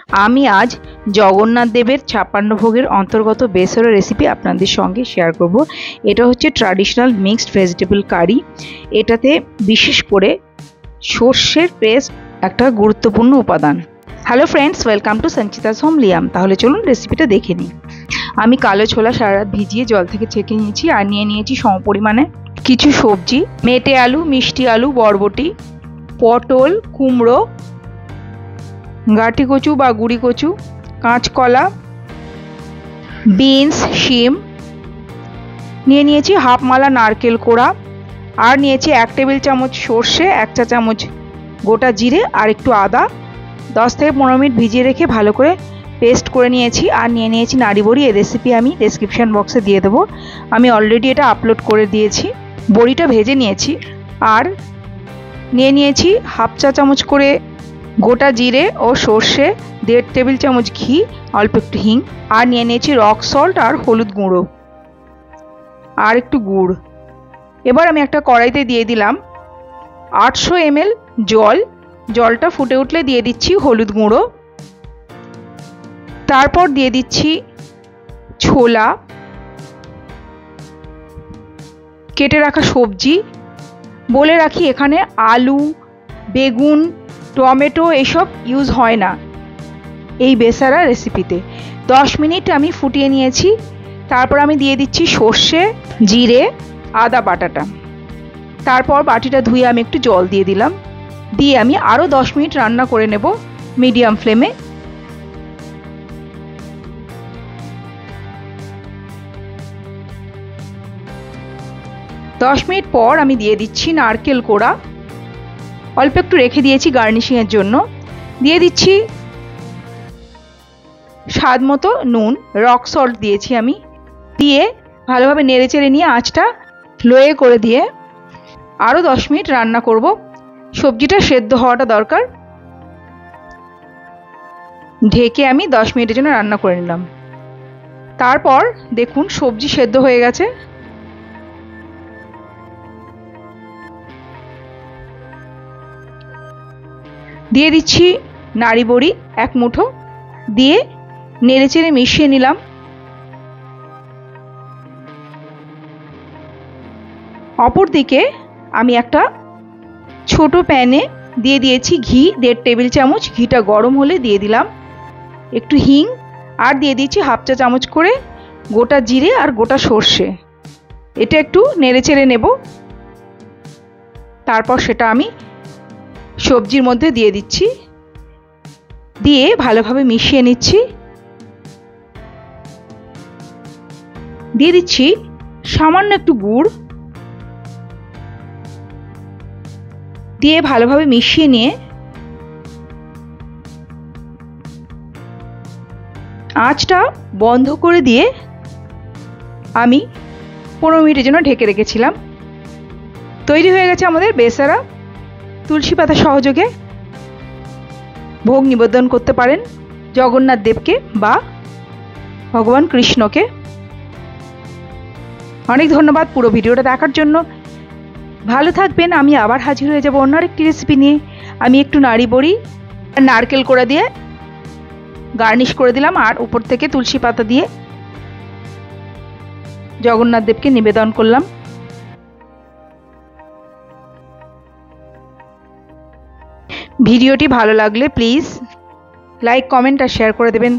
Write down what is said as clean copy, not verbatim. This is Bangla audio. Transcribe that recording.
আমি আজ জগন্নাথ দেবের 56 ভোগের অন্তর্গত বেসরের রেসিপি আপনাদের সঙ্গে শেয়ার করব। এটা হচ্ছে ট্র্যাডিশনাল মিক্সড ভেজিটেবল কারি। এটাতে বিশেষ করে সর্ষের পেস্ট একটা গুরুত্বপূর্ণ উপাদান। Hello friends, welcome to Sanchita's home Liam. তাহলে চলুন রেসিপিটা দেখে নিই। আমি কালো ছোলা সারা রাত ভিজিয়ে জল থেকে ছেঁকে নিয়েছি আর নিয়ে নিয়েছি সমপরিমাণে কিছু সবজি। মেটে আলু, মিষ্টি আলু, বরবটি, পটল, কুমড়ো, গাঁটি কচু বা গুঁড়ি কচু, কাঁচকলা, বিনস, শিম। নিয়ে নিয়েছি হাফ মালা নারকেল কোড়া, আর নিয়েছি 1 টেবিল চামচ সর্ষে, 1 চা চামচ গোটা জিরে আর একটু আদা। 10 থেকে 15 মিনিট ভিজিয়ে রেখে ভালো করে পেস্ট করে নিয়েছি। আর নিয়ে নিয়েছি নাড়ি বড়ি। এই রেসিপি আমি ডেসক্রিপশন বক্সে দিয়ে দেবো। আমি অলরেডি এটা আপলোড করে দিয়েছি। বড়িটা ভেজে নিয়েছি। আর নিয়ে নিয়েছি হাফ চা চামচ করে গোটা জিরে ও সর্ষে, 1.5 টেবিল চামচ ঘি, অল্প একটু হিং, আর নিয়ে নিয়েছি রক সল্ট আর হলুদ গুঁড়ো আর একটু গুড়। এবার আমি একটা কড়াইতে দিয়ে দিলাম 800 ml জল। জলটা ফুটে উঠলে দিয়ে দিচ্ছি হলুদ গুঁড়ো। তারপর দিয়ে দিচ্ছি ছোলা, কেটে রাখা সবজি। বলে রাখি, এখানে আলু, বেগুন, টমেটো এসব ইউজ হয় না এই বেসারা রেসিপিতে। 10 মিনিট আমি ফুটিয়ে নিয়েছি। তারপর আমি দিয়ে দিচ্ছি সর্ষে, জিরে, আদা বাটাটা। তারপর বাটিটা ধুয়ে আমি একটু জল দিয়ে দিলাম। দিয়ে আমি আরও 10 মিনিট রান্না করে নেব মিডিয়াম ফ্লেমে। দশ মিনিট পর আমি দিয়ে দিচ্ছি নারকেল কোড়া। অল্প একটু রেখে দিয়েছি গার্নিশিংয়ের জন্য। দিয়ে দিচ্ছি স্বাদ মতো নুন, রক সল্ট দিয়েছি আমি। দিয়ে ভালোভাবে নেড়েচেড়ে নিয়ে আঁচটা লোয়ে করে দিয়ে আরও 10 মিনিট রান্না করব। সবজিটা সেদ্ধ হওয়াটা দরকার। ঢেকে আমি 10 মিনিটের জন্য রান্না করে নিলাম। তারপর দেখুন সবজি সেদ্ধ হয়ে গেছে। দিয়ে দিচ্ছি নাড়ি বড়ি 1 মুঠো, দিয়ে নেড়েচেড়ে মিশিয়ে নিলাম। অপরদিকে আমি একটা ছোট প্যানে দিয়ে দিয়েছি ঘি 1.5 টেবিল চামচ। ঘিটা গরম হলে দিয়ে দিলাম একটু হিং, আর দিয়ে দিচ্ছি হাফ চা চামচ করে গোটা জিরে আর গোটা সর্ষে। এটা একটু নেড়েচেড়ে নেব। তারপর সেটা আমি সবজির মধ্যে দিয়ে দিচ্ছি। দিয়ে ভালোভাবে মিশিয়ে নিচ্ছি। দিয়ে দিচ্ছি সামান্য একটু গুড়। দিয়ে ভালোভাবে মিশিয়ে নিয়ে আঁচটা বন্ধ করে দিয়ে আমি 15 মিনিটের জন্য ঢেকে রেখেছিলাম। তৈরি হয়ে গেছে আমাদের বেসারা। তুলসী পাতা সহযোগে ভোগ নিবেদন করতে পারেন জগন্নাথ দেবকে বা ভগবান কৃষ্ণকে। অনেক ধন্যবাদ পুরো ভিডিওটা দেখার জন্য। ভালো থাকবেন। আমি আবার হাজির হয়ে যাব অন্য একটি রেসিপি নিয়ে। আমি একটু নাড়ি বড়ি আর নারকেল কোড়া দিয়ে গার্নিশ করে দিলাম, আর উপর থেকে তুলসী পাতা দিয়ে জগন্নাথ দেবকে নিবেদন করলাম। ভিডিওটি ভালো লাগলে প্লিজ লাইক, কমেন্ট আর শেয়ার করে দেবেন।